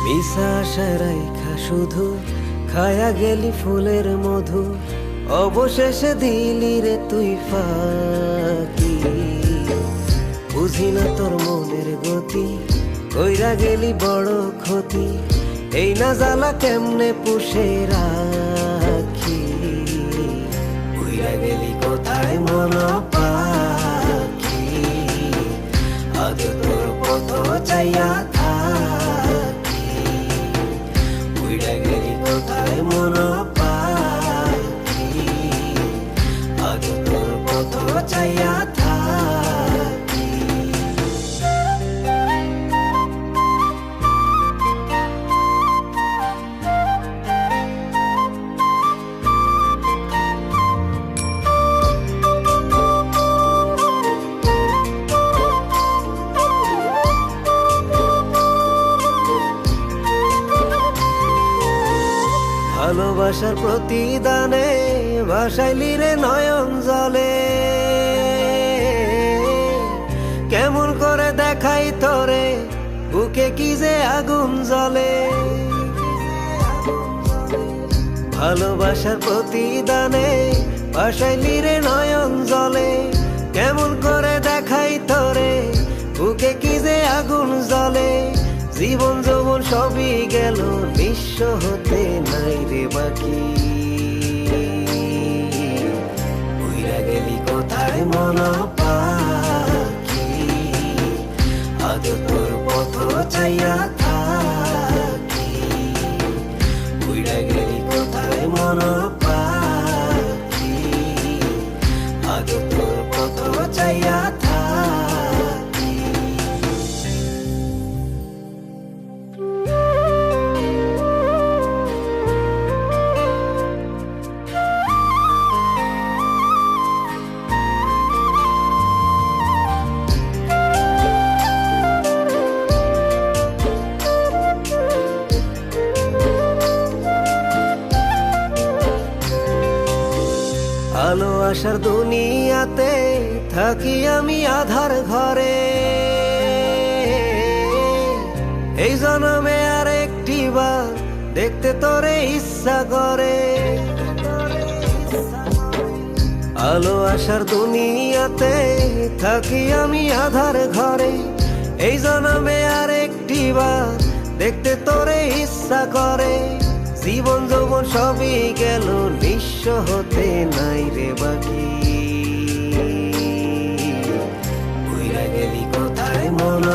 মিশা রাইখা শুধু খায়া গেলি ফুলের মধু, অবশেষে দিলি রে তুই ফাঁকি। বুঝি না তোর মনের গতি, কইরা গেলি বড় ক্ষতি, এই না জ্বালা কেমনে পুষে রাখি। কইরা গেলি কোথায় মন পাখি, আজ তোর পথ চাইয়া থাকি। কইরা গেলি কোথায় মন পাখি, আজ তোর পথ চাইয়া থাকি। ভালোবাসার প্রতিদানে ভাসাইলি রে নয়ন জলে, কেমন করে দেখাই তোরে বুকে কি যে আগুন জ্বলে। ভালোবাসার প্রতিদানে ভাসাইলি রে নয়ন জলে, কেমন করে দেখাই তোরে বুকে কি যে আগুন জ্বলে। জীবন যৌবন সবই গেল নিঃস্ব হতে নাই রে বাকি। উইরা গেলি কোথায় মন পাখি, আজ তোর পথ চাইয়া থাকি। উইরা গেলি কোথায় মন পাখি, আজ তোর পথ চাইয়া থাকি। আলো আসার দুনিয়াতে থাকি আমি আধার ঘরে, এই জন্মে আর একটি বার দেখতে তোরে ইচ্ছা করে। আলো আসার দুনিয়াতে থাকি আমি আধার ঘরে, এই জন্মে আর একটি বার দেখতে তোরে ইচ্ছা করে। জীবন যৌবন সবই গেল নিঃস্ব হতে নাই রে বাকি। উইরা গেলি কোথায় মন